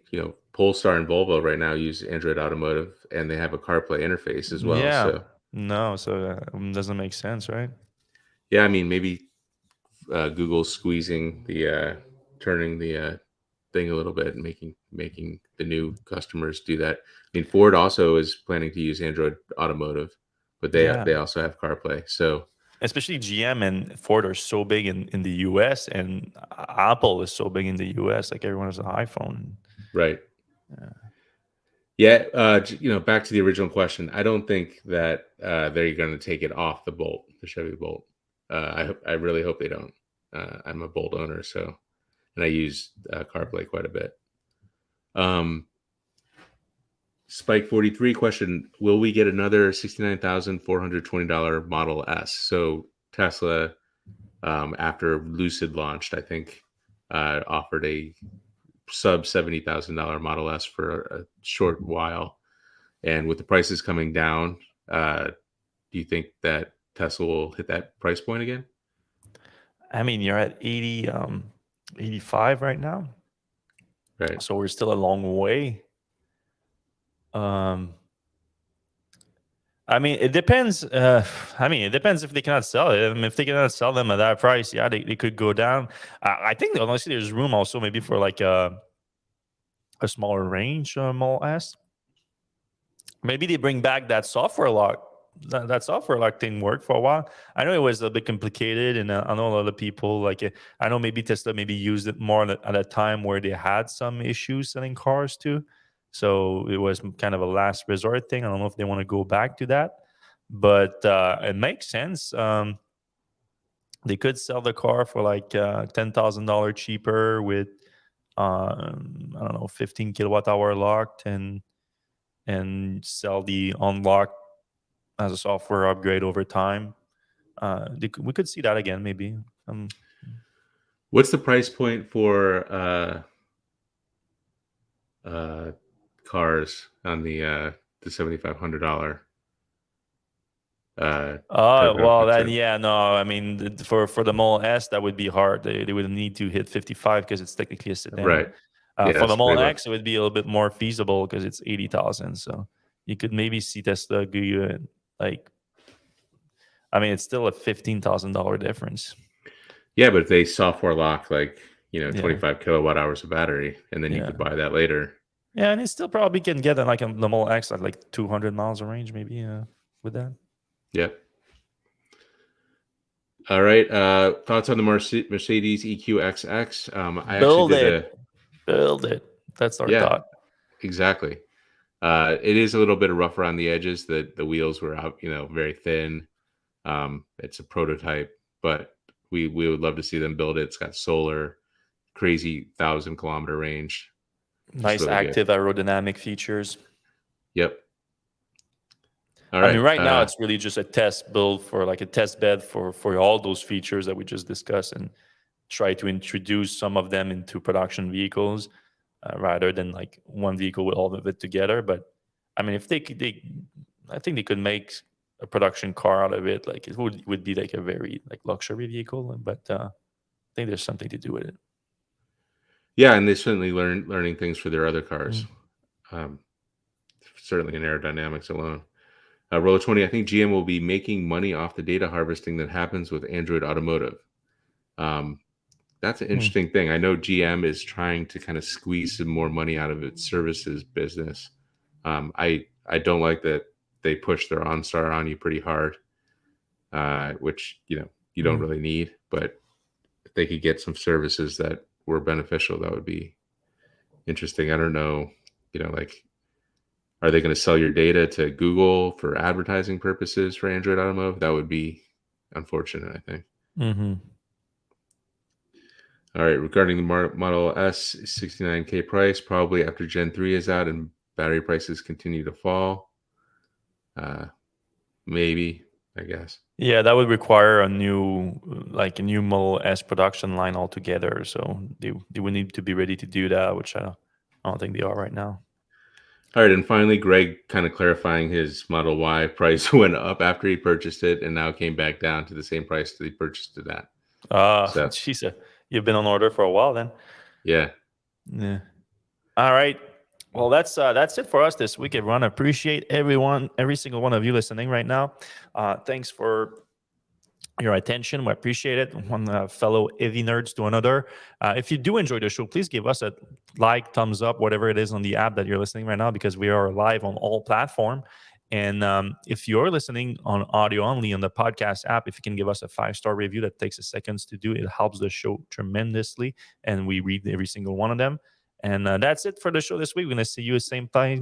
Polestar and Volvo right now use Android Automotive, and they have a CarPlay interface as well. Yeah. So No, so doesn't make sense, right? yeah, I mean, maybe Google's squeezing turning the thing a little bit and making the new customers do that. I mean, Ford also is planning to use Android Automotive, but they also have CarPlay. So especially GM and Ford are so big in the US, and Apple is so big in the US. Like everyone has an iPhone. right. Yeah, back to the original question. I don't think that they're going to take it off the Chevy Bolt. I really hope they don't. I'm a Bolt owner, and I use CarPlay quite a bit. Spike 43 question: will we get another $69,420 Model S? So Tesla, after Lucid launched, I think offered a sub $70,000 Model S for a short while, and with the prices coming down, do you think that Tesla will hit that price point again? I mean, you're at 85 right now, Right. so we're still a long way. I mean, it depends. It depends if they cannot sell it. If they cannot sell them at that price, yeah, they could go down. I think honestly, there's room also maybe for like a smaller range Model S. Maybe they bring back that software lock. That software lock thing worked for a while. I know it was a bit complicated, and I know a lot of people I know maybe Tesla maybe used it more at a time where they had some issues selling cars too. So it was kind of a last resort thing. I don't know if they want to go back to that, but it makes sense. They could sell the car for like $10,000 cheaper with I don't know, 15 kilowatt hour locked, and sell the unlocked as a software upgrade over time. We could see that again, maybe. What's the price point for cars on the $7,500? Well, then, yeah, no. I mean, for the Model S, that would be hard. They would need to hit 55 because it's technically a sedan. Right. Yeah, For the that's pretty Model low. X, it would be a little bit more feasible because it's 80,000. So you could maybe see Tesla go you like, I mean, it's still a $15,000 difference. Yeah, but if they software lock like, Yeah. 25 kilowatt hours of battery, and then you Yeah. could buy that later. Yeah, and it still probably can get like the Model X at like 200 miles of range, maybe with that. Yep. All right. Thoughts on the Mercedes EQXX? I Build actually did it. Build it. That's our Yeah, thought. exactly. It is a little bit rough around the edges. The wheels were out, very thin. It's a prototype, but we would love to see them build it. It's got solar, crazy 1,000-kilometer range. Nice really good. active aerodynamic features. Yep. All right. I mean, right now it's really just a test build for like a test bed for all those features that we just discussed, and try to introduce some of them into production vehicles rather than like one vehicle with all of it together. But I mean, if I think they could make a production car out of it. Like it would be like a very like luxury vehicle, but I think there's something to do with it. Yeah, and they certainly learning things for their other cars. Certainly in aerodynamics alone. Roller 20, I think GM will be making money off the data harvesting that happens with Android Automotive. That's an interesting thing. I know GM is trying to kind of squeeze some more money out of its services business. I don't like that they push their OnStar on you pretty hard, which you don't really need. But if they could get some services that were beneficial, that would be interesting. I don't know, like, are they going to sell your data to Google for advertising purposes for Android Automotive? That would be unfortunate, I think. All right, regarding the Model S, 69K price, probably after Gen 3 is out and battery prices continue to fall. Maybe, I guess. Yeah, that would require a new Model S production line altogether. So they would need to be ready to do that, which I don't think they are right now. All right, and finally, Greg kind of clarifying his Model Y price went up after he purchased it and now came back down to the same price that he purchased it at. Jeez, you've been on order for a while then. Yeah. All right. Well, that's it for us this week, everyone. I appreciate every single one of you listening right now. Thanks for your attention. We appreciate it. One fellow EV nerds to another. If you do enjoy the show, please give us a like, thumbs up, whatever it is on the app that you're listening right now, because we are live on all platforms. And if you're listening on audio only on the podcast app, if you can give us a 5-star review, that takes a seconds to do. It helps the show tremendously, and we read every single one of them. And that's it for the show this week. We're going to see you at the same time